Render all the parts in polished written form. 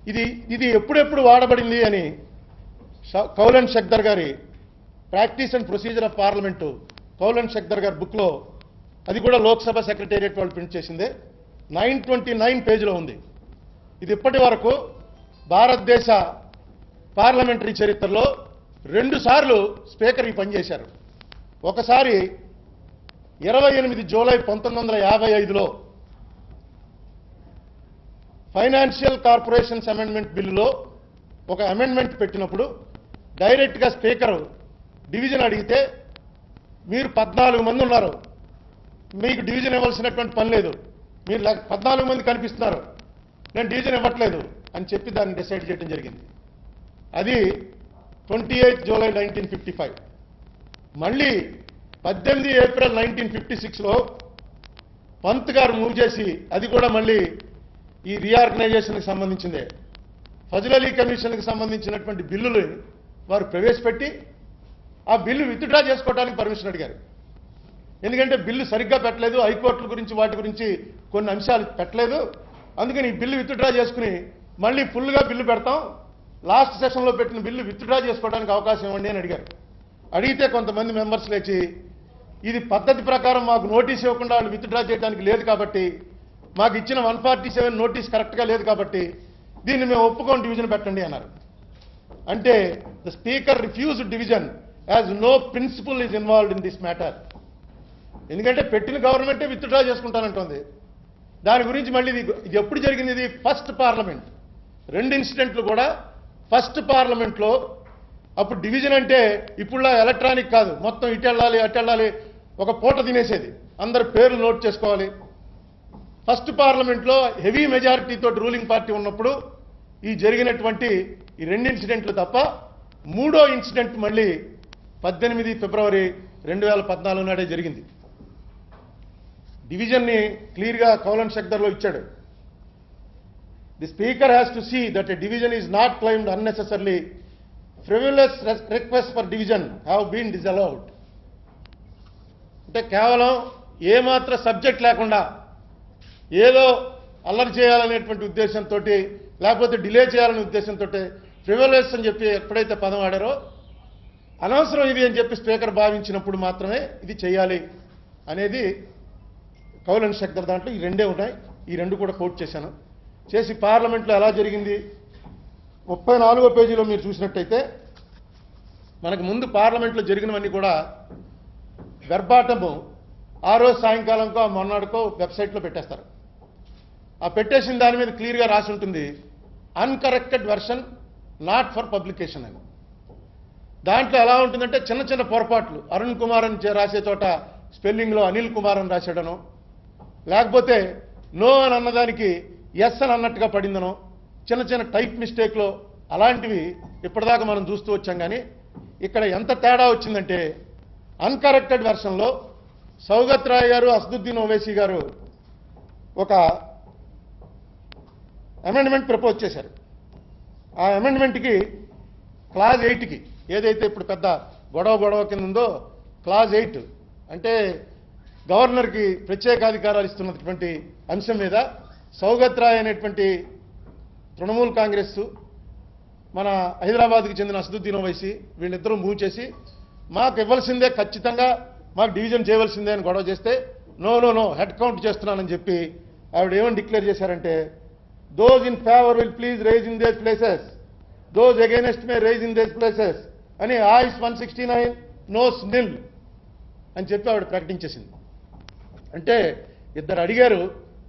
ఇది ఎప్పుడెప్పుడు వాడబడింది అని కౌలన్ షక్దర్ గారి practice and procedure of parliament కౌలన్ Shakdher గారి బుక్లో, అది కూడా లోక్సభ సెక్రటేరియట్ వాళ్ళు ప్రింట్ చేసిందే, 929 పేజీలో ఉంది. ఇది ఇప్పటి వరకు భారతదేశ పార్లమెంటరీ చరిత్రలో 2 సార్లు స్పీకర్ ఈ పనిచేశారు. ఒకసారి 28 జూలై 1955లో ఫైనాన్షియల్ కార్పొరేషన్స్ అమెండ్మెంట్ బిల్లులో ఒక అమెండ్మెంట్ పెట్టినప్పుడు డైరెక్ట్గా స్పీకర్ డివిజన్ అడిగితే, మీరు 14 మంది ఉన్నారు, మీకు డివిజన్ ఇవ్వాల్సినటువంటి పని లేదు, మీరు 14 మంది కనిపిస్తున్నారు, నేను డివిజన్ ఇవ్వట్లేదు అని చెప్పి దాన్ని డిసైడ్ చేయడం జరిగింది. అది 28 జూలై 1955. మళ్ళీ 18 ఏప్రిల్ 1956లో పంత్ గారు మూవ్ చేసి, అది కూడా మళ్ళీ ఈ రీఆర్గనైజేషన్కి సంబంధించిందే, ఫజల్ అలీ కమిషన్కి సంబంధించినటువంటి బిల్లులు వారు ప్రవేశపెట్టి ఆ బిల్లు విత్డ్రా చేసుకోవడానికి పర్మిషన్ అడిగారు. ఎందుకంటే బిల్లు సరిగ్గా పెట్టలేదు, హైకోర్టుల గురించి వాటి గురించి కొన్ని అంశాలు పెట్టలేదు, అందుకని ఈ బిల్లు విత్డ్రా చేసుకుని మళ్ళీ ఫుల్గా బిల్లు పెడతాం, లాస్ట్ సెషన్లో పెట్టిన బిల్లు విత్డ్రా చేసుకోవడానికి అవకాశం ఇవ్వండి అని అడిగారు. అడిగితే కొంతమంది మెంబర్స్ లేచి, ఇది పద్ధతి ప్రకారం మాకు నోటీస్ ఇవ్వకుండా వాళ్ళు విత్డ్రా చేయడానికి లేదు కాబట్టి, మాకు ఇచ్చిన 147 నోటీస్ కరెక్ట్గా లేదు కాబట్టి దీన్ని మేము ఒప్పుకోని డివిజన్ పెట్టండి అన్నారు. అంటే the speaker refused division as no principle is involved in this matter. ఎందుకంటే పెట్టిన గవర్నమెంటే విత్డ్రా చేసుకుంటానంటుంది. దాని గురించి మళ్ళీ ఇది ఎప్పుడు జరిగింది? ఇది ఫస్ట్ పార్లమెంట్. 2 ఇన్సిడెంట్లు కూడా ఫస్ట్ పార్లమెంట్లో. అప్పుడు డివిజన్ అంటే ఇప్పుడులా ఎలక్ట్రానిక్ కాదు, మొత్తం ఇటు వెళ్ళాలి అటు వెళ్ళాలి, ఒక పూట తినేసేది, అందరి పేర్లు నోట్ చేసుకోవాలి. ఫస్ట్ పార్లమెంట్లో హెవీ మెజారిటీతో రూలింగ్ పార్టీ ఉన్నప్పుడు ఈ జరిగినటువంటి ఈ 2 ఇన్సిడెంట్లు తప్ప, 3వ ఇన్సిడెంట్ మళ్ళీ 18 ఫిబ్రవరి 2014 నాడే జరిగింది. డివిజన్ని క్లియర్గా కౌలన్ షక్దర్లో ఇచ్చాడు. The speaker has to see that a division is not claimed unnecessarily, frivolous request for division have been disallowed. అంటే కేవలం ఏమాత్ర సబ్జెక్ట్ లేకుండా ఏదో అల్లరి చేయాలనేటువంటి ఉద్దేశంతో, లేకపోతే డిలే చేయాలనే ఉద్దేశంతో ఫ్రివిలస్ అని చెప్పి ఎప్పుడైతే పదం ఆడారో, అనవసరం ఇది అని చెప్పి స్పీకర్ భావించినప్పుడు మాత్రమే ఇది చేయాలి అనేది కౌలన్ షక్దర్ దాంట్లో ఈ 2 ఉన్నాయి. ఈ 2 కూడా కోట్ చేశాను. చేసి పార్లమెంట్లో ఎలా జరిగింది 34వ పేజీలో మీరు చూసినట్టయితే, మనకు ముందు పార్లమెంట్లో జరిగినవన్నీ కూడా వెర్బాటము ఆ రోజు సాయంకాలంకో మొన్నటికో వెబ్సైట్లో పెట్టేస్తారు. ఆ పెట్టేసిన దాని మీద క్లియర్గా రాసి ఉంటుంది, uncorrected version not for publication అని. దాంట్లో ఎలా ఉంటుందంటే చిన్న చిన్న పొరపాట్లు, అరుణ్ కుమార్ అని రాసే చోట స్పెల్లింగ్లో అనిల్ కుమార్ అని రాశాడనో, లేకపోతే నో అని అన్నదానికి ఎస్ అని అన్నట్టుగా పడిందనో, చిన్న చిన్న టైప్ మిస్టేక్లో అలాంటివి ఇప్పటిదాకా మనం చూస్తూ వచ్చాం. కానీ ఇక్కడ ఎంత తేడా వచ్చిందంటే, అన్కరెక్టెడ్ వెర్షన్లో సౌగత్ రాయ్ గారు, అసదుద్దీన్ ఓవైసీ గారు ఒక అమెండ్మెంట్ ప్రపోజ్ చేశారు. ఆ అమెండ్మెంట్కి క్లాజ్ 8కి ఏదైతే ఇప్పుడు పెద్ద గొడవ కింద ఉందో, క్లాజ్ 8 అంటే గవర్నర్కి ప్రత్యేకాధికారాలు ఇస్తున్నటువంటి అంశం మీద సౌగత్ రాయ్ అనేటువంటి తృణమూల్ కాంగ్రెస్, మన హైదరాబాద్కి చెందిన అసదుద్దీన్ ఓవైసీ వీళ్ళిద్దరూ మూవ్ చేసి మాకు ఇవ్వాల్సిందే, ఖచ్చితంగా మాకు డివిజన్ చేయవలసిందే అని గొడవ చేస్తే, నో హెడ్ కౌంట్ చేస్తున్నానని చెప్పి ఆవిడ ఏమని డిక్లేర్ చేశారంటే, those in favour will please rise in these places, those against may rise in these places అని ఆయిస్ 169 నోస్ నిల్ అని చెప్పి ఆవిడ ప్రకటించేసింది. అంటే ఇద్దరు అడిగారు,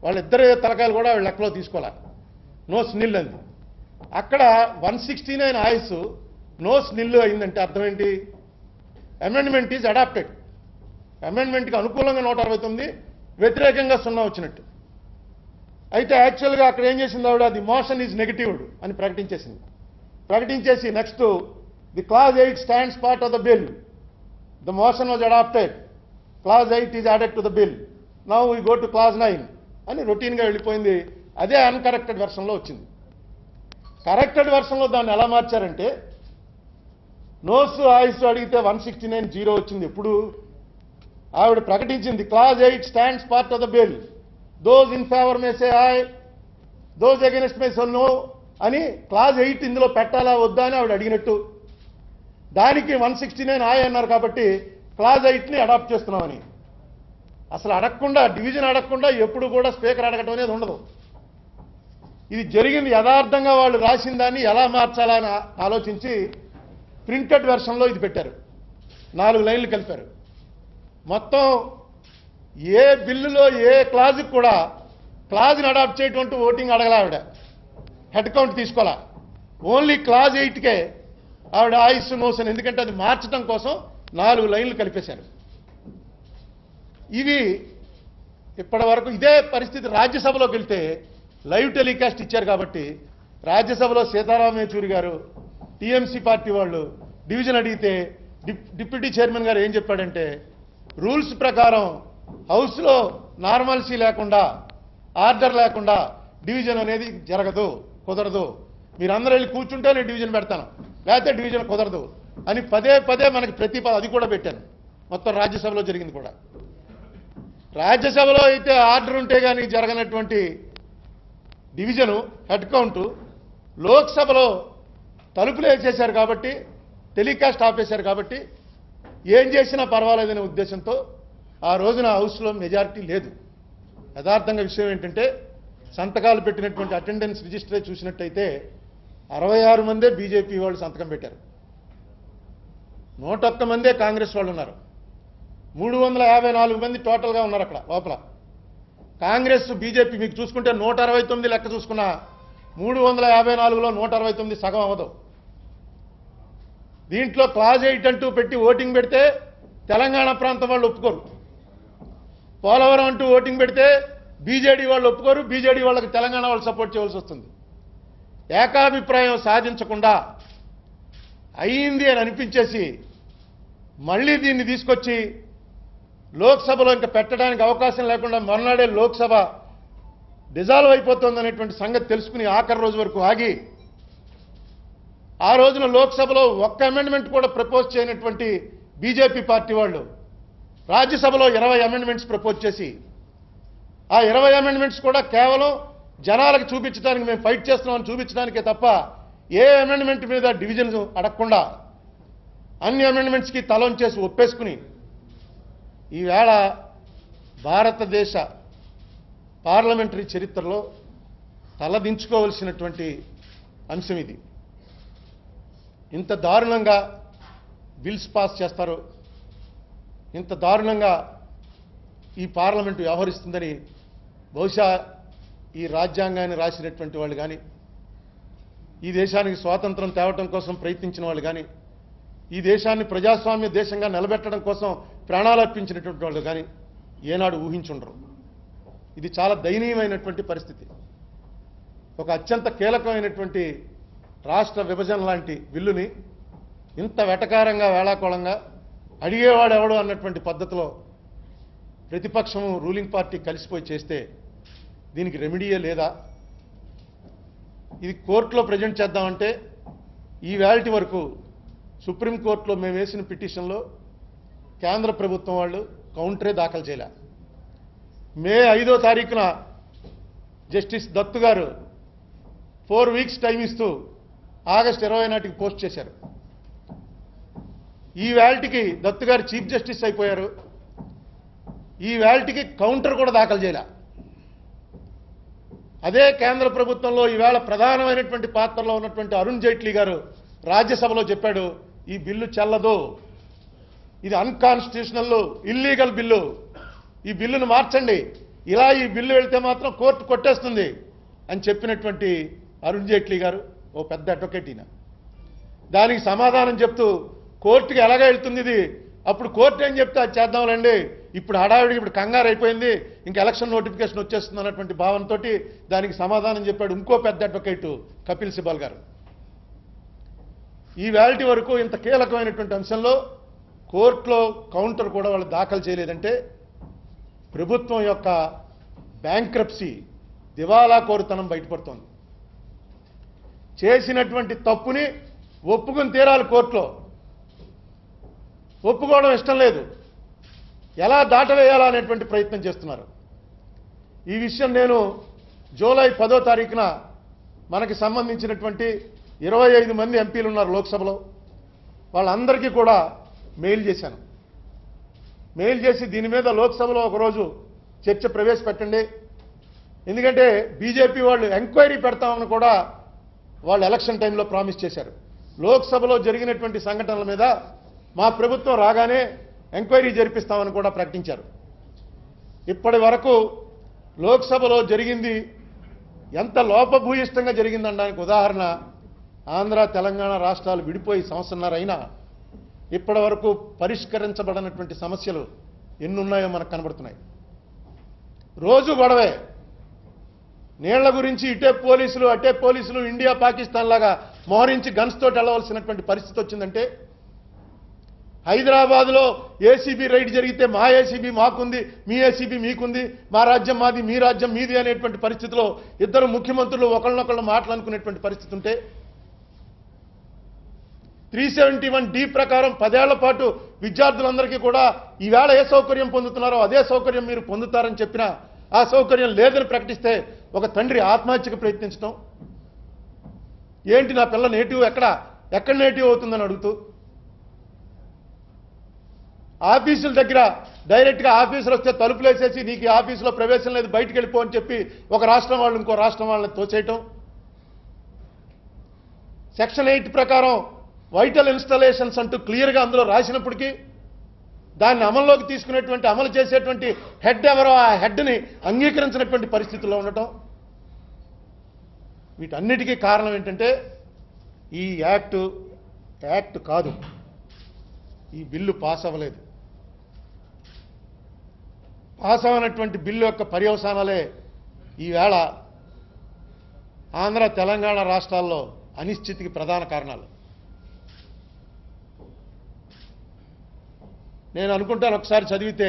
వాళ్ళిద్దరు తలకాయలు కూడా ఆవిడ లెక్కలో తీసుకోవాలి, నోస్ నిల్ అంది. అక్కడ 169 ఆయిస్ నోస్ నిల్ అయిందంటే అర్థం ఏంటి? Amendment is adapted. అమెండ్మెంట్కి అనుకూలంగా 169, వ్యతిరేకంగా 0 వచ్చినట్టు. అయితే యాక్చువల్గా అక్కడ ఏం చేసింది ఆవిడ, ది మోషన్ ఈజ్ నెగటివ్డ్ అని ప్రకటించేసింది. ప్రకటించేసి next the clause 8 stands part of the bill, the motion was adopted, clause 8 is added to the bill, now we go to clause 9 అని రొటీన్గా వెళ్ళిపోయింది. అదే అన్కరెక్టెడ్ వెర్షన్లో వచ్చింది. కరెక్టెడ్ వెర్షన్లో దాన్ని ఎలా మార్చారంటే, నోస్ ఆయిస్ అడిగితే 169 వచ్చింది. ఎప్పుడు ఆవిడ ప్రకటించింది, clause 8 stands part of the bill, those in favour may say aye, those against may say no, అని క్లాజ్ 8 ఇందులో పెట్టాలా వద్దా అని ఆవిడ అడిగినట్టు, దానికి 169 ఆయ్ అన్నారు కాబట్టి క్లాజ్ 8ని అడాప్ట్ చేస్తున్నామని. అసలు అడగకుండా, డివిజన్ అడగకుండా ఎప్పుడు కూడా స్పీకర్ అడగటం అనేది ఉండదు. ఇది జరిగింది యథార్థంగా వాళ్ళు రాసిన దాన్ని ఎలా మార్చాలని ఆలోచించి ప్రింటెడ్ వెర్షన్లో ఇది పెట్టారు. 4 లైన్లు కలిపారు. మొత్తం ఏ బిల్లులో ఏ క్లాజుకి కూడా క్లాజ్ని అడాప్ట్ చేయటువంటి ఓటింగ్ అడగల ఆవిడ, హెడ్ కౌంట్ తీసుకోవాలా. ఓన్లీ క్లాజ్ 8కే ఆవిడ ఆయిస్ నోషన్, ఎందుకంటే అది మార్చడం కోసం 4 లైన్లు కలిపేశారు. ఇవి ఇప్పటి వరకు ఇదే పరిస్థితి రాజ్యసభలోకి వెళ్తే లైవ్ టెలికాస్ట్ ఇచ్చారు కాబట్టి రాజ్యసభలో సీతారాం యేచూరి గారు టీఎంసీ పార్టీ వాళ్ళు డివిజన్ అడిగితే డిప్యూటీ చైర్మన్ గారు ఏం చెప్పాడంటే, రూల్స్ ప్రకారం హౌస్లో నార్మల్సీ లేకుండా, ఆర్డర్ లేకుండా డివిజన్ అనేది జరగదు, కుదరదు. మీరందరూ వెళ్ళి కూర్చుంటే నేను డివిజన్ పెడతాను, లేకపోతే డివిజన్ కుదరదు అని పదే పదే మనకి అది కూడా పెట్టాను. మొత్తం రాజ్యసభలో జరిగింది కూడా. రాజ్యసభలో అయితే ఆర్డర్ ఉంటే కానీ జరగనటువంటి డివిజను హెడ్ కౌంటు లోక్సభలో తలుపులు వేసేశారు కాబట్టి, టెలికాస్ట్ ఆపేశారు కాబట్టి ఏం చేసినా పర్వాలేదనే ఉద్దేశంతో ఆ రోజున హౌస్లో మెజారిటీ లేదు. యథార్థంగా విషయం ఏంటంటే, సంతకాలు పెట్టినటువంటి అటెండెన్స్ రిజిస్టర్ చూసినట్టయితే 66 మందే బీజేపీ వాళ్ళు సంతకం పెట్టారు, 101 మందే కాంగ్రెస్ వాళ్ళు ఉన్నారు, 354 మంది టోటల్గా ఉన్నారు అక్కడ లోపల. కాంగ్రెస్ బీజేపీ మీకు చూసుకుంటే 169 లెక్క చూసుకున్నా 354లో 169 సగం అవ్వదు. దీంట్లో క్లాజ్ 8 అంటూ పెట్టి ఓటింగ్ పెడితే తెలంగాణ ప్రాంతం వాళ్ళు ఒప్పుకోరు, పోలవరం అంటూ ఓటింగ్ పెడితే బీజేడీ వాళ్ళు ఒప్పుకోరు, బీజేడీ వాళ్ళకి తెలంగాణ వాళ్ళు సపోర్ట్ చేయవలసి వస్తుంది. ఏకాభిప్రాయం సాధించకుండా అయ్యింది అని అనిపించేసి మళ్ళీ దీన్ని తీసుకొచ్చి లోక్సభలో ఇంకా పెట్టడానికి అవకాశం లేకుండా మర్నాడే లోక్సభ డిజాల్వ్ అయిపోతుందనేటువంటి సంగతి తెలుసుకుని ఆఖరి రోజు వరకు ఆగి, ఆ రోజున లోక్సభలో ఒక్క అమెండ్మెంట్ కూడా ప్రపోజ్ చేయనటువంటి బీజేపీ పార్టీ వాళ్ళు రాజ్యసభలో 20 అమెండ్మెంట్స్ ప్రపోజ్ చేసి, ఆ 20 అమెండ్మెంట్స్ కూడా కేవలం జనాలకు చూపించడానికి మేము ఫైట్ చేస్తున్నామని చూపించడానికే తప్ప ఏ అమెండ్మెంట్ మీద డివిజన్ అడగకుండా అన్ని అమెండ్మెంట్స్కి తలొంచేసి ఒప్పేసుకుని ఈవేళ భారతదేశ పార్లమెంటరీ చరిత్రలో తలదించుకోవలసినటువంటి అంశం ఇది. ఇంత దారుణంగా బిల్స్ పాస్ చేస్తారు, ఇంత దారుణంగా ఈ పార్లమెంటు వ్యవహరిస్తుందని బహుశా ఈ రాజ్యాంగాన్ని రాసినటువంటి వాళ్ళు కానీ, ఈ దేశానికి స్వాతంత్రం తేవటం కోసం ప్రయత్నించిన వాళ్ళు కానీ, ఈ దేశాన్ని ప్రజాస్వామ్య దేశంగా నిలబెట్టడం కోసం ప్రాణాలు అర్పించినటువంటి వాళ్ళు కానీ ఏనాడు ఊహించుండరు. ఇది చాలా దయనీయమైనటువంటి పరిస్థితి. ఒక అత్యంత కీలకమైనటువంటి రాష్ట్ర విభజన లాంటి బిల్లుని ఇంత వెటకారంగా వేళాకోళంగా అడిగేవాడు ఎవడు అన్నటువంటి పద్ధతిలో ప్రతిపక్షము రూలింగ్ పార్టీ కలిసిపోయి చేస్తే దీనికి రెమెడీయే లేదా? ఇది కోర్టులో ప్రజెంట్ చేద్దామంటే ఈ వేళటి వరకు సుప్రీంకోర్టులో మేము వేసిన పిటిషన్లో కేంద్ర ప్రభుత్వం వాళ్ళు కౌంటరే దాఖలు చేయలే. మే 5వ తారీఖున జస్టిస్ దత్తు గారు 4 వీక్స్ టైం ఇస్తూ ఆగస్టు 20 నాటికి పోస్ట్ చేశారు. ఈ వేళటికి దత్తు గారు చీఫ్ జస్టిస్ అయిపోయారు, ఈ వేళటికి కౌంటర్ కూడా దాఖలు చేయలే. అదే కేంద్ర ప్రభుత్వంలో ఈవేళ ప్రధానమైనటువంటి పాత్రలో ఉన్నటువంటి అరుణ్ జైట్లీ గారు రాజ్యసభలో చెప్పాడు, ఈ బిల్లు చెల్లదు, ఇది అన్కాన్స్టిట్యూషనల్, ఇల్లీగల్ బిల్లు, ఈ బిల్లును మార్చండి, ఇలా ఈ బిల్లు వెళ్తే మాత్రం కోర్టు కొట్టేస్తుంది అని చెప్పినటువంటి అరుణ్ జైట్లీ గారు ఓ పెద్ద అడ్వకేట్. ఈయన దానికి సమాధానం చెప్తూ కోర్టుకి ఎలాగ వెళ్తుంది ఇది, అప్పుడు కోర్టు ఏం చెప్తే అది చేద్దాంలేండి, ఇప్పుడు హడావిడికి ఇప్పుడు కంగారు అయిపోయింది, ఇంకా ఎలక్షన్ నోటిఫికేషన్ వచ్చేస్తుంది అన్నటువంటి భావనతో దానికి సమాధానం చెప్పాడు ఇంకో పెద్ద అడ్వకేటు కపిల్ సిబాల్ గారు. ఈ వేళటి వరకు ఇంత కీలకమైనటువంటి అంశంలో కోర్టులో కౌంటర్ కూడా వాళ్ళు దాఖలు చేయలేదంటే ప్రభుత్వం యొక్క బ్యాంక్రప్సీ, దివాలా కోరుతనం బయటపడుతోంది. చేసినటువంటి తప్పుని ఒప్పుకుని తీరాలి కోర్టులో, ఒప్పుకోవడం ఇష్టం లేదు, ఎలా దాటవేయాలా అనేటువంటి ప్రయత్నం చేస్తున్నారు. ఈ విషయం నేను జూలై 10వ తారీఖున మనకి సంబంధించినటువంటి 25 మంది ఎంపీలు ఉన్నారు లోక్సభలో. వాళ్ళందరికీ కూడా మెయిల్ చేశాను. మెయిల్ చేసి దీని మీద లోక్సభలో ఒకరోజు చర్చ ప్రవేశపెట్టండి. ఎందుకంటే బీజేపీ వాళ్ళు ఎంక్వైరీ పెడతామని కూడా వాళ్ళు ఎలక్షన్ టైంలో ప్రామిస్ చేశారు. లోక్సభలో జరిగినటువంటి సంఘటనల మీద మా ప్రభుత్వం రాగానే ఎంక్వైరీ జరిపిస్తామని కూడా ప్రకటించారు. ఇప్పటి వరకు లోక్సభలో జరిగింది ఎంత లోపభూయిష్టంగా జరిగిందనడానికి ఉదాహరణ ఆంధ్ర తెలంగాణ రాష్ట్రాలు విడిపోయి సంవత్సరన్నర అయినా ఇప్పటి వరకు పరిష్కరించబడినటువంటి సమస్యలు ఎన్నున్నాయో మనకు కనబడుతున్నాయి. రోజు గొడవే. నీళ్ల గురించి ఇటే పోలీసులు అటే పోలీసులు ఇండియా పాకిస్తాన్ లాగా మోహరించి గన్స్ తోటి వెళ్ళవలసినటువంటి పరిస్థితి వచ్చిందంటే, హైదరాబాద్లో ఏసీబీ రైడ్ జరిగితే మా ఏసీబీ మాకుంది, మీ ఏసీబీ మీకుంది, మా రాజ్యం మాది, మీ రాజ్యం మీది అనేటువంటి పరిస్థితిలో ఇద్దరు ముఖ్యమంత్రులు ఒకళ్ళనొకళ్ళు మాట్లాడుకునేటువంటి పరిస్థితి ఉంటే, 371D ప్రకారం 10 ఏళ్ల పాటు విద్యార్థులందరికీ కూడా ఈవేళ ఏ సౌకర్యం పొందుతున్నారో అదే సౌకర్యం మీరు పొందుతారని చెప్పినా ఆ సౌకర్యం లేదని ప్రకటిస్తే ఒక తండ్రి ఆత్మహత్యకు ప్రయత్నించడం ఏంటి? నా పిల్ల నేటివ్ ఎక్కడ నేటివ్ అవుతుందని అడుగుతూ, ఆఫీసుల దగ్గర డైరెక్ట్గా ఆఫీసులు వస్తే తలుపులు వేసేసి నీకు ఈ ఆఫీసులో ప్రవేశం లేదు బయటికి వెళ్ళిపో అని చెప్పి ఒక రాష్ట్రం వాళ్ళు ఇంకో రాష్ట్రం వాళ్ళని తోచేయటం. సెక్షన్ 8 ప్రకారం వైటల్ ఇన్స్టాలేషన్స్ అంటూ క్లియర్గా అందులో రాసినప్పటికీ దాన్ని అమల్లోకి తీసుకునేటువంటి అమలు చేసేటువంటి హెడ్ ఎవరో ఆ హెడ్ని అంగీకరించినటువంటి పరిస్థితుల్లో ఉండటం. వీటన్నిటికీ కారణం ఏంటంటే ఈ యాక్ట్ కాదు, ఈ బిల్లు పాస్ అవ్వలేదు. పాస్ అవ్వనటువంటి బిల్లు యొక్క పర్యవసానాలే ఈవేళ ఆంధ్ర తెలంగాణ రాష్ట్రాల్లో అనిశ్చితికి ప్రధాన కారణాలు. నేను అనుకుంటాను ఒకసారి చదివితే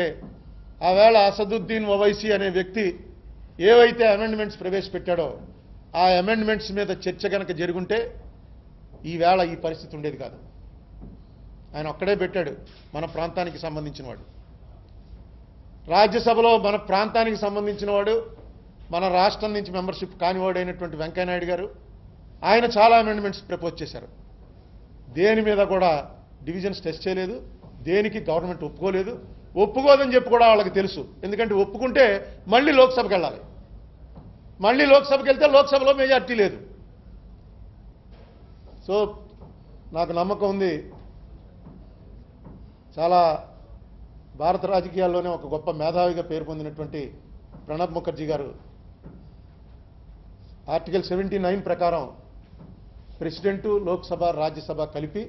ఆవేళ అసదుద్దీన్ ఓవైసీ అనే వ్యక్తి ఏవైతే అమెండ్మెంట్స్ ప్రవేశపెట్టాడో ఆ అమెండ్మెంట్స్ మీద చర్చ కనుక జరుగుంటే ఈవేళ ఈ పరిస్థితి ఉండేది కాదు. ఆయన ఒక్కడే పెట్టాడు, మన ప్రాంతానికి సంబంధించిన వాడు. రాజ్యసభలో మన ప్రాంతానికి సంబంధించిన వాడు, మన రాష్ట్రం నుంచి మెంబర్షిప్ కానివాడైనటువంటి వెంకయ్యనాయుడు గారు ఆయన చాలా అమెండ్మెంట్స్ ప్రపోజ్ చేశారు. దేని మీద కూడా డివిజన్స్ టెస్ట్ చేయలేదు, దేనికి గవర్నమెంట్ ఒప్పుకోలేదు. ఒప్పుకోదని చెప్పి కూడా వాళ్ళకి తెలుసు. ఎందుకంటే ఒప్పుకుంటే మళ్ళీ లోక్సభకి వెళ్ళాలి, మళ్ళీ లోక్సభకి వెళ్తే లోక్సభలో మెజార్టీ లేదు. సో నాకు నమ్మకం ఉంది, చాలా భారత రాజకీయాల్లోనే ఒక గొప్ప మేధావిగా పేరు పొందినటువంటి ప్రణబ్ ముఖర్జీ గారు ఆర్టికల్ 79 ప్రకారం ప్రెసిడెంటు, లోక్సభ, రాజ్యసభ కలిపి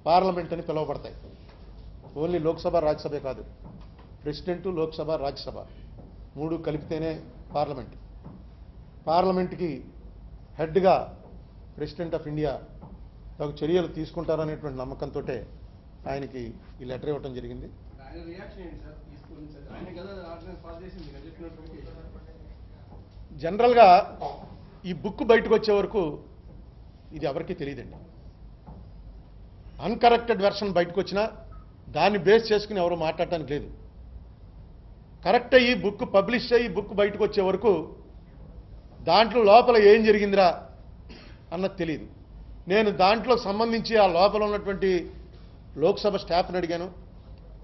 పార్లమెంట్ అని పిలువబడతాయి. ఓన్లీ లోక్సభ రాజ్యసభే కాదు, ప్రెసిడెంటు, లోక్సభ, రాజ్యసభ 3 కలిపితేనే పార్లమెంట్. పార్లమెంట్కి హెడ్గా ప్రెసిడెంట్ ఆఫ్ ఇండియా తగు చర్యలు తీసుకుంటారనేటువంటి నమ్మకంతో ఆయనకి ఈ లెటర్ ఇవ్వటం జరిగింది. జనరల్గా ఈ బుక్ బయటకు వచ్చే వరకు ఇది ఎవరికీ తెలియదండి. అన్కరెక్టెడ్ వెర్షన్ బయటకు వచ్చినా దాన్ని బేస్ చేసుకుని ఎవరు మాట్లాడటానికి లేదు. కరెక్ట్ అయ్యి బుక్ పబ్లిష్ అయ్యి బుక్ బయటకు వచ్చే వరకు దాంట్లో లోపల ఏం జరిగిందిరా అన్నది తెలియదు. నేను దాంట్లో సంబంధించి ఆ లోపల ఉన్నటువంటి లోక్సభ స్టాఫ్ని అడిగాను,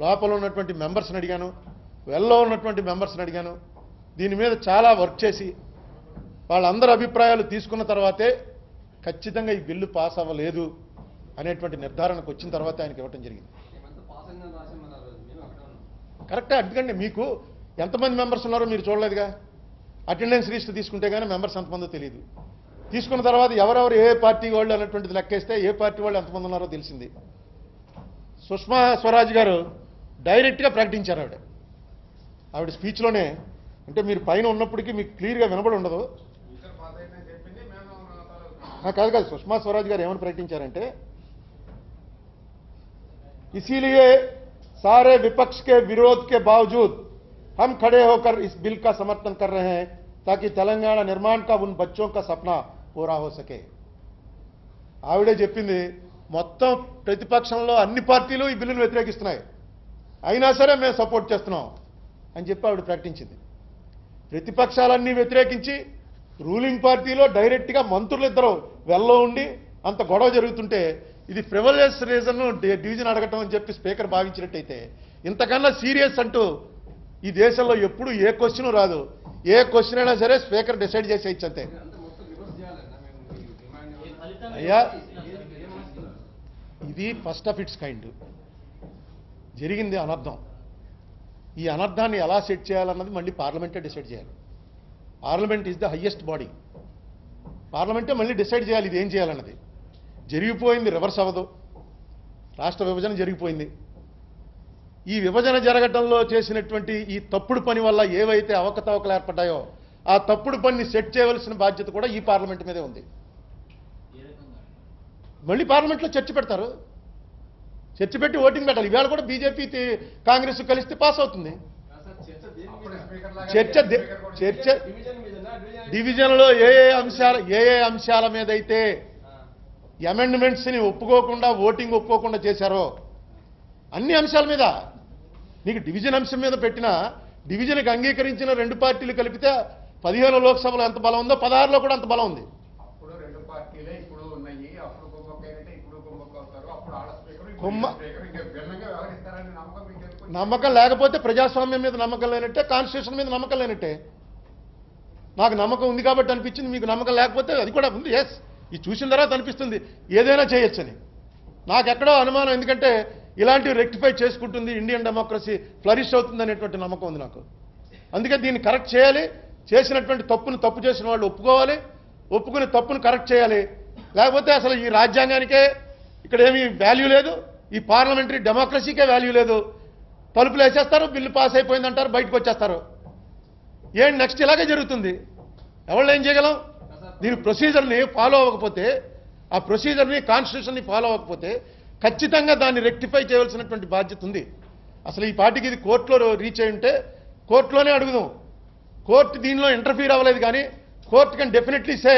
లోపల ఉన్నటువంటి మెంబర్స్ని అడిగాను, వెల్లో ఉన్నటువంటి మెంబర్స్ని అడిగాను. దీని మీద చాలా వర్క్ చేసి వాళ్ళందరి అభిప్రాయాలు తీసుకున్న తర్వాతే ఖచ్చితంగా ఈ బిల్లు పాస్ అవ్వలేదు అనేటువంటి నిర్ధారణకు వచ్చిన తర్వాత ఆయనకి ఇవ్వటం జరిగింది. కరెక్టే. ఎందుకంటే మీకు ఎంతమంది మెంబర్స్ ఉన్నారో మీరు చూడలేదుగా. అటెండెన్స్ లిస్ట్ తీసుకుంటే కానీ మెంబర్స్ ఎంతమందో తెలియదు. తీసుకున్న తర్వాత ఎవరెవరు ఏ పార్టీ వాళ్ళు అన్నటువంటిది లెక్కేస్తే ఏ పార్టీ వాళ్ళు ఎంతమంది ఉన్నారో తెలిసింది. సుష్మా స్వరాజ్ గారు డైరెక్ట్గా ప్రకటించారు. ఆవిడ స్పీచ్లోనే, అంటే మీరు పైన ఉన్నప్పటికీ మీకు క్లియర్గా వినబడి ఉండదు. కాదు సుష్మా స్వరాజ్ గారు ఏమని ప్రకటించారంటే, इसीलिए सारे विपक्ष के विरोध के बावजूद हम खड़े होकर इस बिल का समर्थन कर रहे हैं ताकि तेलंगाना निर्माण का उन बच्चों का सपना पूरा हो सके. ఆవిడే చెప్పింది, మొత్తం ప్రతిపక్షంలో అన్ని పార్టీలు ఈ బిల్లును వ్యతిరేకిస్తున్నాయి, అయినా సరే మేము సపోర్ట్ చేస్తున్నాం అని చెప్పి ఆవిడ ప్రకటించింది. ప్రతిపక్షాలన్నీ వ్యతిరేకించి రూలింగ్ పార్టీలో డైరెక్ట్గా మంత్రులు ఇద్దరు వెళ్ళలో ఉండి అంత గొడవ జరుగుతుంటే ఇది ప్రివిలేజ్ రీజన్ డివిజన్ అడగటం అని చెప్పి స్పీకర్ భావించినట్టయితే ఇంతకన్నా సీరియస్ అంటూ ఈ దేశంలో ఎప్పుడు ఏ క్వశ్చన్ రాదు. ఏ క్వశ్చన్ అయినా సరే స్పీకర్ డిసైడ్ చేసేయచ్చు అంతే. అయ్యా ఇది ఫస్ట్ ఆఫ్ ఇట్స్ కైండ్ జరిగింది అనర్థం. ఈ అనర్థాన్ని ఎలా సెట్ చేయాలన్నది మళ్ళీ పార్లమెంటే డిసైడ్ చేయాలి. Parliament is the highest body. పార్లమెంటే మళ్ళీ డిసైడ్ చేయాలి ఇది ఏం చేయాలన్నది. జరిగిపోయింది, రివర్స్ అవ్వదు. రాష్ట్ర విభజన జరిగిపోయింది. ఈ విభజన జరగటంలో చేసినటువంటి ఈ తప్పుడు పని వల్ల ఏవైతే అవకతవకలు ఏర్పడ్డాయో ఆ తప్పుడు పనిని సెట్ చేయవలసిన బాధ్యత కూడా ఈ పార్లమెంట్ మీదే ఉంది. మళ్ళీ పార్లమెంట్లో చర్చ పెడతారు. చర్చ పెట్టి ఓటింగ్ పెట్టాలి. ఇవాళ కూడా బీజేపీ కాంగ్రెస్ కలిస్తే పాస్ అవుతుంది. చర్చ డివిజన్లో ఏ ఏ అంశాల మీద అయితే అమెండ్మెంట్స్ని ఒప్పుకోకుండా ఓటింగ్ ఒప్పుకోకుండా చేశారో అన్ని అంశాల మీద నీకు డివిజన్ అంశం మీద పెట్టిన డివిజన్కి అంగీకరించిన రెండు పార్టీలు కలిపితే 15 లోక్సభలో ఎంత బలం ఉందో 16లో కూడా అంత బలం ఉంది. నమ్మకం లేకపోతే ప్రజాస్వామ్యం మీద నమ్మకం లేనట్టే, కాన్స్టిట్యూషన్ మీద నమ్మకం లేనట్టే. నాకు నమ్మకం ఉంది కాబట్టి అనిపించింది, మీకు నమ్మకం లేకపోతే అది కూడా ఉంది. ఎస్, ఇది చూసిన తర్వాత అనిపిస్తుంది ఏదైనా చేయొచ్చని. నాకెక్కడో అనుమానం, ఎందుకంటే ఇలాంటివి రెక్టిఫై చేసుకుంటుంది ఇండియన్ డెమోక్రసీ ఫ్లరిష్ అవుతుంది అనేటువంటి నమ్మకం ఉంది నాకు. అందుకే దీన్ని కరెక్ట్ చేయాలి. చేసినటువంటి తప్పును తప్పు చేసిన వాళ్ళు ఒప్పుకోవాలి, ఒప్పుకుని తప్పును కరెక్ట్ చేయాలి. లేకపోతే అసలు ఈ రాజ్యాంగానికే ఇక్కడ ఏమీ వాల్యూ లేదు, ఈ పార్లమెంటరీ డెమోక్రసీకే వాల్యూ లేదు. తలుపులు వేసేస్తారు, బిల్లు పాస్ అయిపోయిందంటారు, బయటకు వచ్చేస్తారు. ఏంటి నెక్స్ట్ ఇలాగే జరుగుతుంది. ఎవరు ఏం చేయగలం? దీని ప్రొసీజర్ని ఫాలో అవ్వకపోతే, ఆ ప్రొసీజర్ని కాన్స్టిట్యూషన్ని ఫాలో అవ్వకపోతే ఖచ్చితంగా దాన్ని రెక్టిఫై చేయవలసినటువంటి బాధ్యత ఉంది. అసలు ఈ పార్టీకి ఇది కోర్టులో రీచ్ అయి ఉంటే కోర్టులోనే అడుగుదాం. కోర్టు దీనిలో ఇంటర్ఫీర్ అవ్వలేదు, కానీ కోర్టు కెన్ డెఫినెట్లీ సే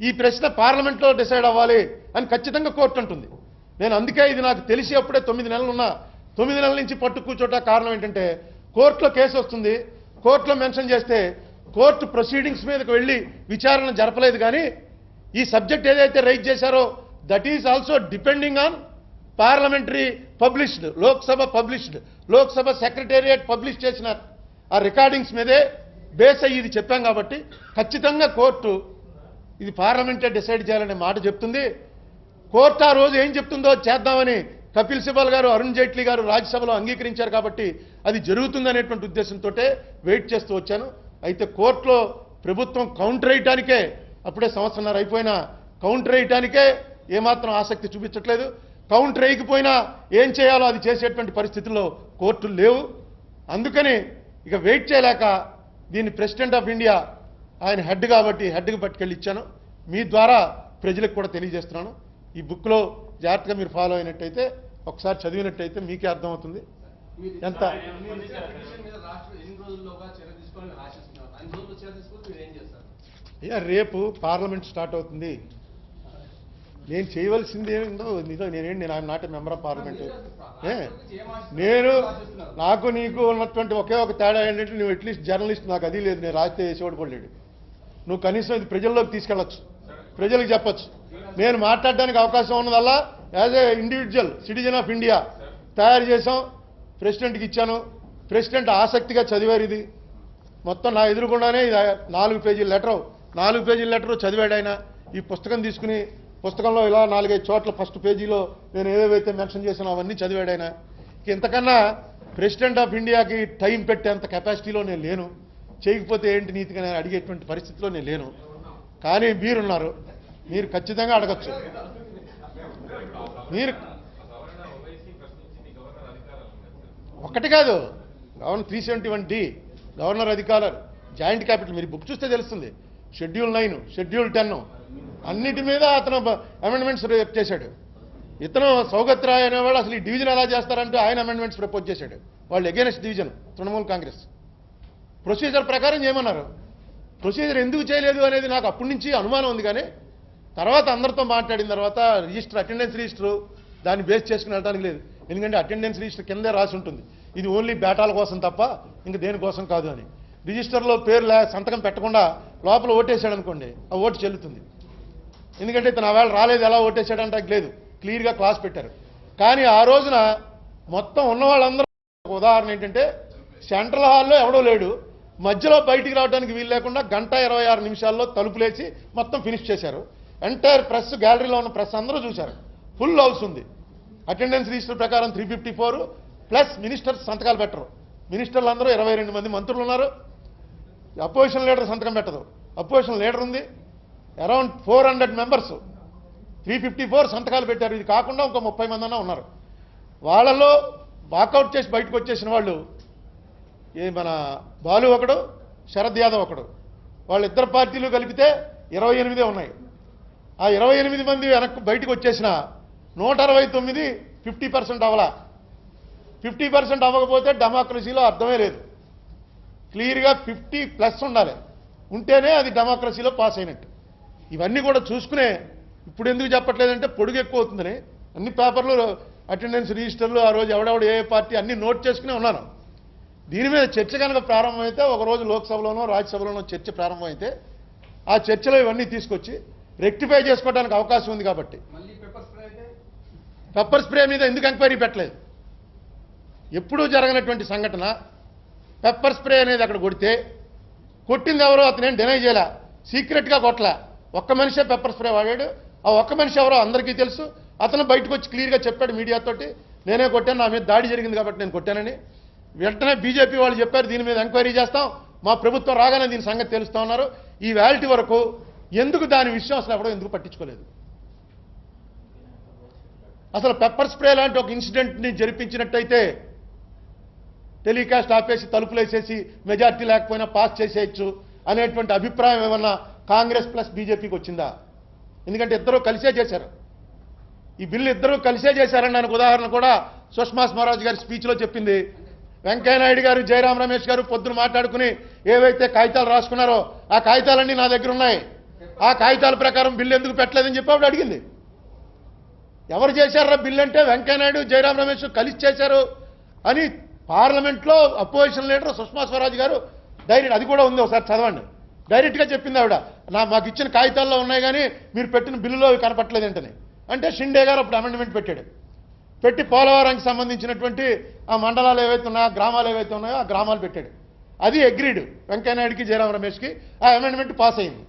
ఈ ప్రశ్న పార్లమెంట్లో డిసైడ్ అవ్వాలి అని ఖచ్చితంగా కోర్టు అంటుంది. నేను అందుకే ఇది నాకు తెలిసి అప్పుడే 9 నెలలు ఉన్నా, 9 నెలల నుంచి పట్టు కూర్చోట కారణం ఏంటంటే కోర్టులో కేసు వస్తుంది, కోర్టులో మెన్షన్ చేస్తే కోర్టు ప్రొసీడింగ్స్ మీదకి వెళ్ళి విచారణ జరపలేదు. కానీ ఈ సబ్జెక్ట్ ఏదైతే రైజ్ చేశారో that is also depending on parliamentary published, Lok Sabha secretariat publish చేసిన ఆ రికార్డింగ్స్ మీదే బేస్ అయ్యి ఇది చెప్పాం. కాబట్టి ఖచ్చితంగా కోర్టు ఇది పార్లమెంటే డిసైడ్ చేయాలనే మాట చెప్తుంది. కోర్టు ఆ రోజు ఏం చెప్తుందో చేద్దామని కపిల్ సిబల్ గారు, అరుణ్ జైట్లీ గారు రాజ్యసభలో అంగీకరించారు. కాబట్టి అది జరుగుతుంది అనేటువంటి ఉద్దేశంతో వెయిట్ చేస్తూ వచ్చాను. అయితే కోర్టులో ప్రభుత్వం కౌంటర్ వేయటానికే, అప్పుడే సంవత్సరన్నర అయిపోయినా కౌంటర్ వేయటానికే ఏమాత్రం ఆసక్తి చూపించట్లేదు. కౌంటర్ వేయకపోయినా ఏం చేయాలో అది చేసేటువంటి పరిస్థితుల్లో కోర్టులు లేవు. అందుకని ఇక వెయిట్ చేయలేక దీన్ని ప్రెసిడెంట్ ఆఫ్ ఇండియా ఆయన హెడ్ కాబట్టి హెడ్కి పట్టుకెళ్ళి ఇచ్చాను. మీ ద్వారా ప్రజలకు కూడా తెలియజేస్తున్నాను. ఈ బుక్లో జాగ్రత్తగా మీరు ఫాలో అయినట్టయితే, ఒకసారి చదివినట్టయితే మీకే అర్థమవుతుంది ఎంత. అయ్యా రేపు పార్లమెంట్ స్టార్ట్ అవుతుంది. నేను చేయవలసింది ఏంటో నేను not a member of parliament. నాకు నీకు ఉన్నటువంటి ఒకే ఒక తేడా ఏంటంటే నువ్వు అట్లీస్ట్ జర్నలిస్ట్, నాకు అది లేదు. నేను రాస్తే వేసేవాడు కూడా లేడు. నువ్వు కనీసం ఇది ప్రజల్లోకి తీసుకెళ్ళచ్చు, ప్రజలకు చెప్పచ్చు. నేను మాట్లాడడానికి అవకాశం ఉన్నదల్లా as a individual citizen of India తయారు చేసాం, ప్రెసిడెంట్కి ఇచ్చాను. ప్రెసిడెంట్ ఆసక్తిగా చదివారు. ఇది మొత్తం నా ఎదురుకుండానే 4 పేజీల లెటరు చదివాడు ఆయన. ఈ పుస్తకం తీసుకుని పుస్తకంలో ఇలా 4-5 చోట్ల ఫస్ట్ పేజీలో నేను ఏవేవైతే మెన్షన్ చేశానో అవన్నీ చదివాడు ఆయన. ఇంతకన్నా ప్రెసిడెంట్ ఆఫ్ ఇండియాకి టైం పెట్టేంత కెపాసిటీలో నేను లేను. చేయకపోతే ఏంటి నీతిగా నేను అడిగేటువంటి పరిస్థితిలో నేను లేను. కానీ మీరున్నారు, మీరు ఖచ్చితంగా అడగచ్చు. మీరు ఒక్కటి కాదు, గవర్నర్ 371D గవర్నర్ అధికారులు జాయింట్ క్యాపిటల్ మీరు బుక్ చూస్తే తెలుస్తుంది. షెడ్యూల్ 9, షెడ్యూల్ 10 అన్నిటి మీద అతను అమెండ్మెంట్స్ చేశాడు. ఇతను సౌగత్ రాయ్ అనేవాడు అసలు ఈ డివిజన్ ఎలా చేస్తారంటే ఆయన అమెండ్మెంట్స్ ప్రపోజ్ చేశాడు. వాళ్ళు against division, Trinamool Congress. Procedure ప్రకారం చేయమన్నారు. ప్రొసీజర్ ఎందుకు చేయలేదు అనేది నాకు అప్పటి నుంచి అనుమానం ఉంది. కానీ తర్వాత అందరితో మాట్లాడిన తర్వాత రిజిస్టర్, అటెండెన్స్ రిజిస్టర్ దాన్ని బేస్ చేసుకుని వెళ్ళడానికి లేదు. ఎందుకంటే అటెండెన్స్ రిజిస్టర్ కిందే రాసి ఉంటుంది ఇది ఓన్లీ బేటాల కోసం తప్ప ఇంక దేనికోసం కాదు అని. రిజిస్టర్లో పేరు సంతకం పెట్టకుండా లోపల ఓటేసాడు అనుకోండి, ఆ ఓటు చెల్లుతుంది. ఎందుకంటే ఇతను ఆ వేళ రాలేదు, ఎలా ఓటేసాడంటే లేదు, క్లియర్గా క్లాస్ పెట్టారు. కానీ ఆ రోజున మొత్తం ఉన్న వాళ్ళందరూ, ఉదాహరణ ఏంటంటే సెంట్రల్ హాల్లో ఎవడో లేడు, మధ్యలో బయటికి రావడానికి వీలు లేకుండా 1:26 నిమిషాల్లో తలుపులేసి మొత్తం ఫినిష్ చేశారు. ఎంటైర్ ప్రెస్, గ్యాలరీలో ఉన్న ప్రెస్ అందరూ చూశారు. ఫుల్ హౌస్ ఉంది. అటెండెన్స్ రిజిస్టర్ ప్రకారం 354 ప్లస్ మినిస్టర్స్ సంతకాలు పెట్టరు. మినిస్టర్లు అందరూ 22 మంది మంత్రులు ఉన్నారు. అపోజిషన్ లీడర్ సంతకం పెట్టదు. అపోజిషన్ లీడర్ ఉంది. అరౌండ్ 400 మెంబర్స్ 354 సంతకాలు పెట్టారు. ఇది కాకుండా ఇంకో 30 మంది అన్నా ఉన్నారు. వాళ్ళలో వాకౌట్ చేసి బయటకు వచ్చేసిన వాళ్ళు మన బాలు ఒకడు, శరద్ యాదవ్ ఒకడు, వాళ్ళిద్దరు పార్టీలు కలిపితే 28 ఉన్నాయి. ఆ 28 మంది వెనక్కి బయటకు వచ్చేసిన 169 50% అవ్వాలా. 50% అవ్వకపోతే డెమోక్రసీలో అర్థమే లేదు. క్లియర్గా 50+ ఉండాలి, ఉంటేనే అది డెమోక్రసీలో పాస్ అయినట్టు. ఇవన్నీ కూడా చూసుకునే ఇప్పుడు ఎందుకు చెప్పట్లేదంటే పొడుగు ఎక్కువ అవుతుందని అన్ని పేపర్లు, అటెండెన్స్ రిజిస్టర్లు, ఆ రోజు ఎవడెవడు ఏ పార్టీ అన్ని నోట్ చేసుకునే ఉన్నాను. దీని మీద చర్చ కనుక ప్రారంభమైతే, ఒకరోజు లోక్సభలోనో రాజ్యసభలోనో చర్చ ప్రారంభమైతే ఆ చర్చలో ఇవన్నీ తీసుకొచ్చి రెక్టిఫై చేసుకోవడానికి అవకాశం ఉంది. కాబట్టి పెప్పర్ స్ప్రే మీద ఎందుకు ఎంక్వైరీ పెట్టలేదు? ఎప్పుడూ జరగనటువంటి సంఘటన. పెప్పర్ స్ప్రే అనేది అక్కడ కొడితే కొట్టింది ఎవరో అతనేం డినై చేయలే, సీక్రెట్గా కొట్టలే. ఒక్క మనిషే పెప్పర్ స్ప్రే వాడాడు. ఆ ఒక్క మనిషి ఎవరో అందరికీ తెలుసు. అతను బయటకు వచ్చి క్లియర్గా చెప్పాడు మీడియాతోటి, నేనే కొట్టాను, నా మీద దాడి జరిగింది కాబట్టి నేను కొట్టానని. వెంటనే బీజేపీ వాళ్ళు చెప్పారు దీని మీద ఎంక్వైరీ చేస్తాం, మా ప్రభుత్వం రాగానే దీని సంగతి తెలుస్తా ఉన్నారు. ఈ వేల్టీ వరకు ఎందుకు దాని విషయం అసలు ఎవడో ఎందుకు పట్టించుకోలేదు? అసలు పెప్పర్ స్ప్రే లాంటి ఒక ఇన్సిడెంట్ని జరిపించినట్టయితే టెలికాస్ట్ ఆపేసి తలుపులేసేసి మెజార్టీ లేకపోయినా పాస్ చేసేయచ్చు అనేటువంటి అభిప్రాయం ఏమన్నా కాంగ్రెస్ ప్లస్ బీజేపీకి వచ్చిందా? ఎందుకంటే ఇద్దరూ కలిసే చేశారు. ఈ బిల్లు ఇద్దరూ కలిసే చేశారని దానికి ఉదాహరణ కూడా సుష్మా స్వరాజ్ గారి స్పీచ్లో చెప్పింది. వెంకయ్యనాయుడు గారు, జయరాం రమేష్ గారు పొద్దున మాట్లాడుకుని ఏవైతే కాగితాలు రాసుకున్నారో ఆ కాగితాలన్నీ నా దగ్గర ఉన్నాయి, ఆ కాగితాల ప్రకారం బిల్లు ఎందుకు పెట్టలేదని చెప్పి ఆవిడ అడిగింది. ఎవరు చేశారా బిల్లు అంటే వెంకయ్యనాయుడు, జయరాం రమేష్ కలిసి చేశారు అని పార్లమెంట్లో అపోజిషన్ లీడర్ సుష్మా స్వరాజ్ గారు డైరెక్ట్, అది కూడా ఉంది ఒకసారి చదవండి, డైరెక్ట్గా చెప్పింది ఆవిడ. మాకు ఇచ్చిన కాగితాల్లో ఉన్నాయి కానీ మీరు పెట్టిన బిల్లులో అవి కనపట్లేదంటని. అంటే షిండే గారు అప్పుడు అమెండ్మెంట్ పెట్టాడు. పెట్టి పోలవరానికి సంబంధించినటువంటి ఆ మండలాలు ఏవైతే ఉన్నాయో, గ్రామాలు ఏవైతే ఉన్నాయో ఆ గ్రామాలు పెట్టాడు. అది అగ్రీడ్ వెంకయ్యనాయుడికి, జయరాం రమేష్కి. ఆ అమెండ్మెంట్ పాస్ అయింది.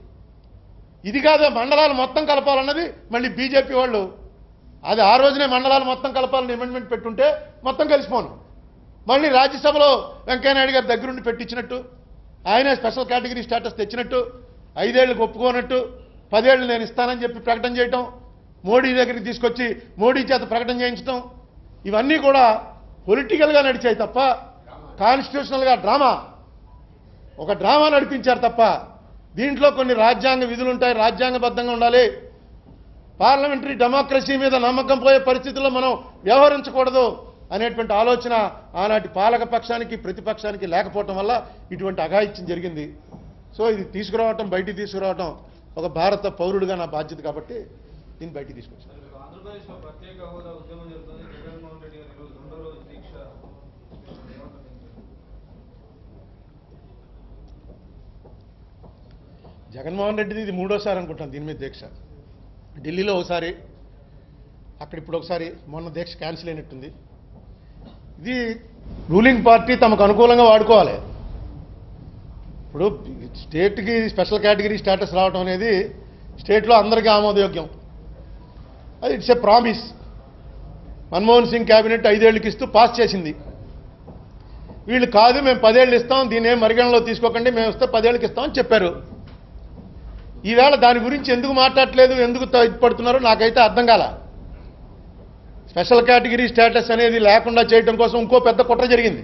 ఇది కాదు మండలాలు మొత్తం కలపాలన్నది మళ్ళీ బీజేపీ వాళ్ళు. అది ఆ రోజునే మండలాలు మొత్తం కలపాలని అమెండ్మెంట్ పెట్టుంటే మొత్తం కలిసిపోను. మళ్ళీ రాజ్యసభలో వెంకయ్యనాయుడు గారి దగ్గరుండి పెట్టించినట్టు, ఆయనే స్పెషల్ కేటగిరీ స్టేటస్ తెచ్చినట్టు, 5 ఏళ్లకు ఒప్పుకోనట్టు 10 ఏళ్ళు నేను ఇస్తానని చెప్పి ప్రకటన చేయటం, మోడీ దగ్గరికి తీసుకొచ్చి మోడీ చేత ప్రకటన చేయించడం, ఇవన్నీ కూడా పొలిటికల్గా నడిచాయి తప్ప కాన్స్టిట్యూషనల్గా ఒక డ్రామా నడిపించారు తప్ప దీంట్లో కొన్ని రాజ్యాంగ విధులు ఉంటాయి, రాజ్యాంగబద్ధంగా ఉండాలి. పార్లమెంటరీ డెమోక్రసీ మీద నమ్మకం పోయే పరిస్థితుల్లో మనం వ్యవహరించకూడదు అనేటువంటి ఆలోచన ఆనాటి పాలక పక్షానికి, ప్రతిపక్షానికి లేకపోవటం వల్ల ఇటువంటి అఘాయిత్యం జరిగింది. సో ఇది తీసుకురావటం, బయటికి తీసుకురావటం ఒక భారత పౌరుడిగా నా బాధ్యత కాబట్టి దీన్ని బయటికి తీసుకొచ్చాను. జగన్మోహన్ రెడ్డిది ఇది 3వసారి అనుకుంటాను దీని మీద దీక్ష. ఢిల్లీలో ఒకసారి, అక్కడ ఇప్పుడు ఒకసారి, మొన్న దీక్ష క్యాన్సిల్ అయినట్టుంది. ఇది రూలింగ్ పార్టీ తమకు అనుకూలంగా వాడుకోవాలి. ఇప్పుడు స్టేట్కి స్పెషల్ కేటగిరీ స్టేటస్ రావడం అనేది స్టేట్లో అందరికీ ఆమోదయోగ్యం. అది it's a promise. Manmohan Singh cabinet 5 ఏళ్ళకి ఇస్తూ పాస్ చేసింది. వీళ్ళు కాదు మేము 10 ఏళ్ళు ఇస్తాం, దీన్ని ఏం పరిగణలో తీసుకోకండి, మేము ఇస్తే 10 ఏళ్ళకి ఇస్తామని చెప్పారు. ఈవేళ దాని గురించి ఎందుకు మాట్లాడట్లేదు, ఎందుకు పడుతున్నారో నాకైతే అర్థం కాల. స్పెషల్ కేటగిరీ స్టేటస్ అనేది లేకుండా చేయడం కోసం ఇంకో పెద్ద కుట్ర జరిగింది.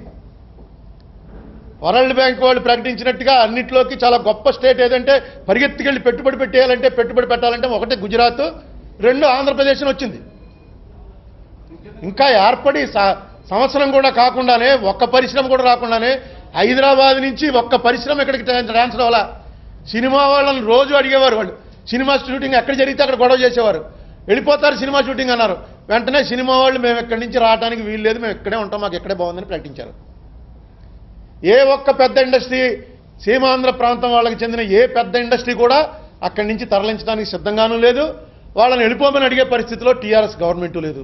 వరల్డ్ బ్యాంక్ వాళ్ళు ప్రకటించినట్టుగా అన్నిట్లోకి చాలా గొప్ప స్టేట్ ఏదంటే పరిగెత్తుకెళ్ళి పెట్టుబడి పెట్టాలంటే 1 గుజరాత్, 2 ఆంధ్రప్రదేశ్ వచ్చింది. ఇంకా ఏర్పడి సంవత్సరం కూడా కాకుండానే, ఒక్క పరిశ్రమ కూడా రాకుండానే హైదరాబాద్ నుంచి ఒక్క పరిశ్రమ ఇక్కడికి ట్రాన్స్ఫర్ అవ్వాలా. సినిమా వాళ్ళని రోజు అడిగేవారు. వాళ్ళు సినిమా షూటింగ్ ఎక్కడ జరిగితే అక్కడ గొడవ చేసేవారు. వెళ్ళిపోతారు సినిమా షూటింగ్ అన్నారు. వెంటనే సినిమా వాళ్ళు మేము ఎక్కడి నుంచి రావడానికి వీలు లేదు, మేము ఇక్కడే ఉంటాం, మాకు ఎక్కడే బాగుందని ప్రకటించారు. ఏ ఒక్క పెద్ద ఇండస్ట్రీ సీమాంధ్ర ప్రాంతం వాళ్ళకి చెందిన ఏ పెద్ద ఇండస్ట్రీ కూడా అక్కడి నుంచి తరలించడానికి సిద్ధంగానూ లేదు. వాళ్ళని వెళ్ళిపోమని అడిగే పరిస్థితిలో టీఆర్ఎస్ గవర్నమెంటు లేదు.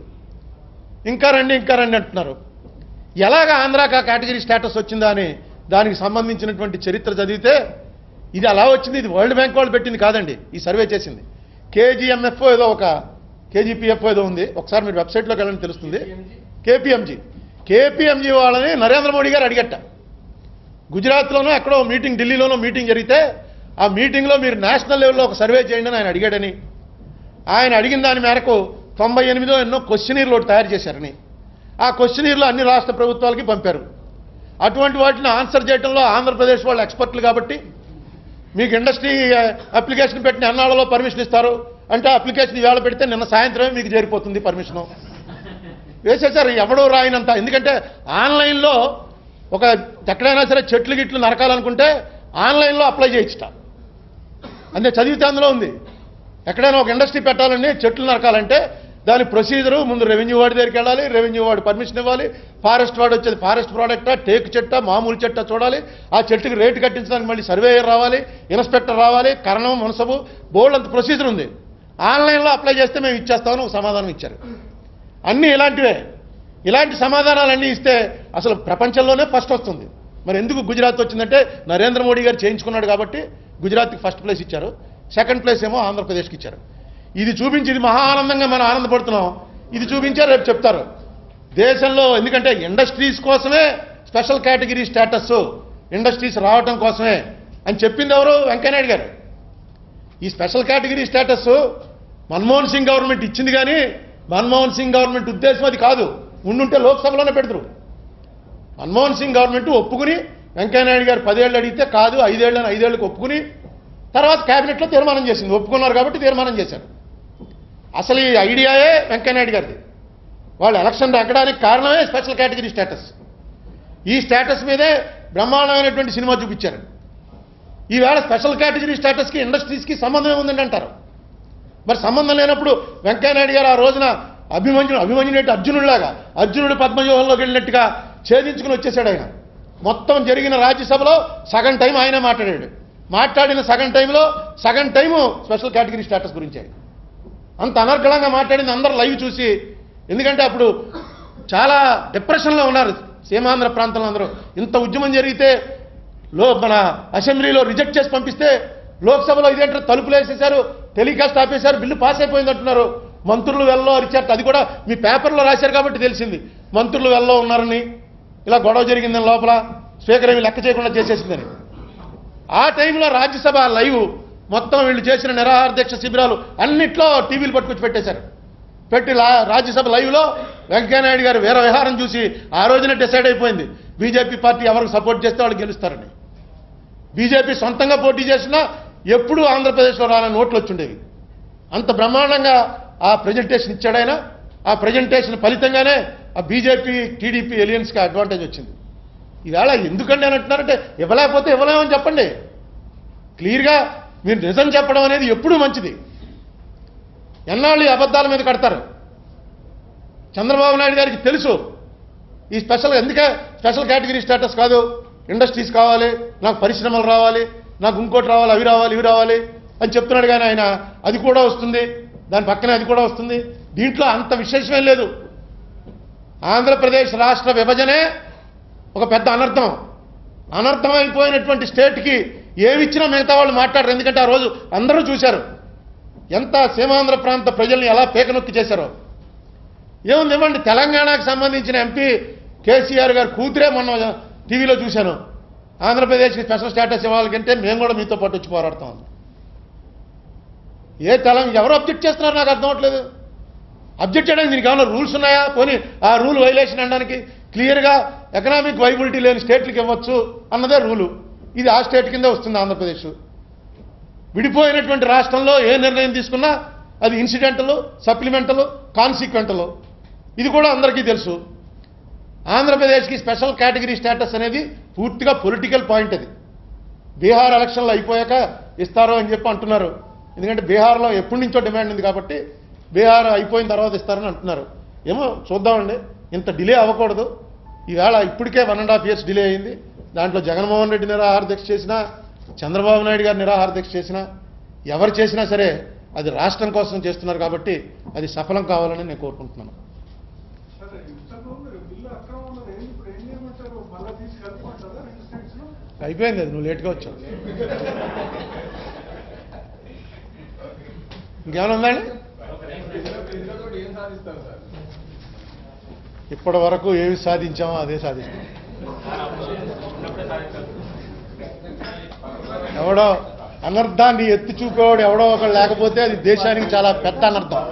ఇంకా రండి అంటున్నారు. ఎలాగ ఆంధ్రాకి ఆ కేటగిరీ స్టేటస్ వచ్చిందా అని దానికి సంబంధించినటువంటి చరిత్ర చదివితే ఇది అలా వచ్చింది. ఇది వరల్డ్ బ్యాంక్ వాళ్ళు పెట్టింది కాదండి. ఈ సర్వే చేసింది కేజీఎంఎఫ్ ఏదో ఒక కేజీపీఎఫ్ ఏదో ఉంది. ఒకసారి మీరు వెబ్సైట్లోకి వెళ్ళని తెలుస్తుంది. కేపీఎంజీ వాళ్ళని నరేంద్ర మోడీ గారు అడిగట్ట. గుజరాత్లోనో ఎక్కడో మీటింగ్, ఢిల్లీలోనో మీటింగ్ జరిగితే ఆ మీటింగ్లో మీరు నేషనల్ లెవెల్లో ఒక సర్వే చేయండి అని ఆయన అడిగాడని, ఆయన అడిగిన దాని మేరకు 98 ఎన్నో క్వశ్చనీర్లు ఒకటి తయారు చేశారని, ఆ క్వశ్చనీర్లు అన్ని రాష్ట్ర ప్రభుత్వాలకి పంపారు. అటువంటి వాటిని ఆన్సర్ చేయడంలో ఆంధ్రప్రదేశ్ వాళ్ళు ఎక్స్పర్ట్లు కాబట్టి మీకు ఇండస్ట్రీ అప్లికేషన్ పెట్టిన ఎన్నాళ్ళలో పర్మిషన్ ఇస్తారు అంటే అప్లికేషన్ ఇవాళ పెడితే నిన్న సాయంత్రమే మీకు చేరిపోతుంది పర్మిషను. వేసేసారు ఎవడో రాయినంత. ఎందుకంటే ఆన్లైన్లో ఒక ఎక్కడైనా సరే చెట్లు గిట్లు నరకాలనుకుంటే ఆన్లైన్లో అప్లై చేయించట, అంటే చదివితే అందులో ఉంది. ఎక్కడైనా ఒక ఇండస్ట్రీ పెట్టాలని చెట్లు నరకాలంటే దాని ప్రొసీజరు ముందు రెవెన్యూ వాడి దగ్గరికి వెళ్ళాలి, రెవెన్యూ వాడు పర్మిషన్ ఇవ్వాలి, ఫారెస్ట్ వాడు వచ్చేది ఫారెస్ట్ ప్రోడక్టా, టేక్ చెట్టా, మామూలు చెట్టా చూడాలి, ఆ చెట్టుకి రేటు కట్టించడానికి మళ్ళీ సర్వేయర్ రావాలి, ఇన్స్పెక్టర్ రావాలి, కరణం మునసబు బోల్డ్ అంత ప్రొసీజర్ ఉంది. ఆన్లైన్లో అప్లై చేస్తే మేము ఇచ్చేస్తామని ఒక సమాధానం ఇచ్చారు. అన్నీ ఇలాంటివే. ఇలాంటి సమాధానాలన్నీ ఇస్తే అసలు ప్రపంచంలోనే ఫస్ట్ వస్తుంది. మరి ఎందుకు గుజరాత్ వచ్చిందంటే నరేంద్ర మోడీ గారు చేయించుకున్నాడు కాబట్టి గుజరాత్కి ఫస్ట్ ప్లేస్ ఇచ్చారు, సెకండ్ ప్లేస్ ఏమో ఆంధ్రప్రదేశ్కి ఇచ్చారు. ఇది చూపించి ఇది మహా ఆనందంగా మనం ఆనందపడుతున్నాం. ఇది చూపించారు, రేపు చెప్తారు దేశంలో. ఎందుకంటే ఇండస్ట్రీస్ కోసమే స్పెషల్ కేటగిరీ స్టేటస్, ఇండస్ట్రీస్ రావటం కోసమే అని చెప్పింది ఎవరు? వెంకయ్యనాయుడు గారు. ఈ special category status Manmohan Singh government ఇచ్చింది, కానీ మన్మోహన్ సింగ్ గవర్నమెంట్ ఉద్దేశం అది కాదు. ఉండుంటే లోక్సభలోనే పెడతారు. మన్మోహన్ సింగ్ గవర్నమెంట్ ఒప్పుకుని వెంకయ్యనాయుడు గారు 10 ఏళ్ళు అడిగితే కాదు 5 ఏళ్ళని 5 ఏళ్ళకి ఒప్పుకుని తర్వాత క్యాబినెట్లో తీర్మానం చేసింది. ఒప్పుకున్నారు కాబట్టి తీర్మానం చేశారు. అసలు ఈ ఐడియాయే వెంకయ్యనాయుడు గారిది. వాళ్ళు ఎలక్షన్ ఎక్కడానికి కారణమే స్పెషల్ కేటగిరీ స్టేటస్. ఈ స్టేటస్ మీదే బ్రహ్మాండమైనటువంటి సినిమా చూపించారు. ఈవేళ స్పెషల్ కేటగిరీ స్టేటస్కి ఇండస్ట్రీస్కి సంబంధం ఉందండి అంటారు. మరి సంబంధం లేనప్పుడు వెంకయ్యనాయుడు గారు ఆ రోజున అభిమన్యుడు అర్జునుడిలాగా అర్జునుడు పద్మవ్యూహంలోకి వెళ్ళినట్టుగా ఛేదించుకుని వచ్చేసాడు ఆయన. మొత్తం జరిగిన రాజ్యసభలో సగం టైం ఆయనే మాట్లాడాడు. మాట్లాడిన సగం టైము స్పెషల్ కేటగిరీ స్టేటస్ గురించే. అంత అనర్గళంగా మాట్లాడింది అందరూ లైవ్ చూసి. ఎందుకంటే అప్పుడు చాలా డిప్రెషన్లో ఉన్నారు సీమాంధ్ర ప్రాంతంలో అందరూ. ఇంత ఉద్యమం జరిగితే మన అసెంబ్లీలో రిజెక్ట్ చేసి పంపిస్తే లోక్సభలో ఇదేంటారు తలుపులు వేసేశారు, టెలికాస్ట్ ఆపేశారు, బిల్లు పాస్ అయిపోయింది అంటున్నారు. మంత్రులు వెళ్ళలో అరిచారు. అది కూడా మీ పేపర్లో రాశారు కాబట్టి తెలిసింది మంత్రులు వెళ్ళలో ఉన్నారని, ఇలా గొడవ జరిగిందని, లోపల స్పీకర్ ఏమి లెక్క చేయకుండా చేసేసిందని. ఆ టైంలో రాజ్యసభ లైవ్ మొత్తం వీళ్ళు చేసిన నిరాహార దీక్ష శిబిరాలు అన్నిట్లో టీవీలు పట్టుకొచ్చి పెట్టేశారు. పెట్టి రాజ్యసభ లైవ్లో వెంకయ్యనాయుడు గారు వీర విహారం చూసి ఆ రోజునే డిసైడ్ అయిపోయింది బీజేపీ పార్టీ ఎవరికి సపోర్ట్ చేస్తే వాళ్ళు గెలుస్తారని. బీజేపీ సొంతంగా పోటీ చేసినా ఎప్పుడూ ఆంధ్రప్రదేశ్లో రాలని నోట్లు వచ్చుండేవి. అంత బ్రహ్మాండంగా ఆ ప్రజెంటేషన్ ఇచ్చాడైనా. ఆ ప్రజెంటేషన్ ఫలితంగానే ఆ బీజేపీ టీడీపీ ఎలియన్స్కి అడ్వాంటేజ్ వచ్చింది. ఈవేళ ఎందుకండి అని అంటున్నారంటే ఇవ్వలేకపోతే ఇవ్వలేమని చెప్పండి. క్లియర్గా మీరు నిజం చెప్పడం అనేది ఎప్పుడూ మంచిది. ఎన్నాళ్ళు ఈ అబద్ధాల మీద కడతారు? చంద్రబాబు నాయుడు గారికి తెలుసు ఈ ఎందుకే స్పెషల్ కేటగిరీ స్టేటస్ కాదు, ఇండస్ట్రీస్ కావాలి, నాకు పరిశ్రమలు రావాలి, నాకు ఇంకోటి రావాలి, అవి రావాలి, ఇవి రావాలి అని చెప్తున్నాడు. కానీ ఆయన అది కూడా వస్తుంది, దాని పక్కనే అది కూడా వస్తుంది. దీంట్లో అంత విశేషమేం లేదు. ఆంధ్రప్రదేశ్ రాష్ట్ర విభజనే ఒక పెద్ద అనర్థమైపోయినటువంటి స్టేట్కి ఏమిచ్చినా మిగతా వాళ్ళు మాట్లాడరు. ఎందుకంటే ఆ రోజు అందరూ చూశారు ఎంత సీమాంధ్ర ప్రాంత ప్రజల్ని ఎలా పేకనొక్కి చేశారో. ఏముంది ఇవ్వండి. తెలంగాణకు సంబంధించిన ఎంపీ కేసీఆర్ గారు కూతురే మొన్న టీవీలో చూశాను. ఆంధ్రప్రదేశ్కి స్పెషల్ స్టేటస్ ఇవ్వాలంటే మేము కూడా మీతో పాటు వచ్చి పోరాడతాం. ఎవరు అబ్జెక్ట్ చేస్తున్నారు నాకు అర్థం అవట్లేదు. అబ్జెక్ట్ చేయడానికి దీనికి ఏమైనా రూల్స్ ఉన్నాయా? పోనీ ఆ రూల్ వైలేషన్ అనడానికి క్లియర్గా ఎకనామిక్ వైబిలిటీ లేని స్టేట్లకు ఇవ్వచ్చు అన్నదే రూలు. ఇది ఆ స్టేట్ కింద వస్తుంది. ఆంధ్రప్రదేశ్ విడిపోయినటువంటి రాష్ట్రంలో ఏ నిర్ణయం తీసుకున్నా అది ఇన్సిడెంటల్, సప్లిమెంటల్, కాన్సిక్వెంటల్. ఇది కూడా అందరికీ తెలుసు. ఆంధ్రప్రదేశ్కి స్పెషల్ కేటగిరీ స్టేటస్ అనేది పూర్తిగా పొలిటికల్ పాయింట్. అది బీహార్ ఎలక్షన్లు అయిపోయాక ఇస్తారో అని చెప్పి అంటున్నారు. ఎందుకంటే బీహార్లో ఎప్పటి నుంచో డిమాండ్ ఉంది కాబట్టి బీహార్ అయిపోయిన తర్వాత ఇస్తారని అంటున్నారు. ఏమో చూద్దామండి. ఇంత డిలే అవ్వకూడదు. ఈవేళ ఇప్పటికే 1.5 years డిలే అయింది. దాంట్లో జగన్మోహన్ రెడ్డి నిరాహార దీక్ష చేసినా, చంద్రబాబు నాయుడు గారు నిరాహార దీక్ష చేసినా, ఎవరు చేసినా సరే అది రాష్ట్రం కోసం చేస్తున్నారు కాబట్టి అది సఫలం కావాలని నేను కోరుకుంటున్నాను. అయిపోయింది, అది నువ్వు లేట్గా వచ్చావు. ఇంకేమైనా ఉందండి? ఇప్పటి వరకు ఏమి సాధించామో అదే సాధిస్తాం. ఎవడో అనర్థాన్ని ఎత్తి చూపేవాడు ఎవడో ఒకడు లేకపోతే అది దేశానికి చాలా పెద్ద అనర్థం.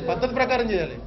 పద్ధతి ప్రకారం చేయాలి.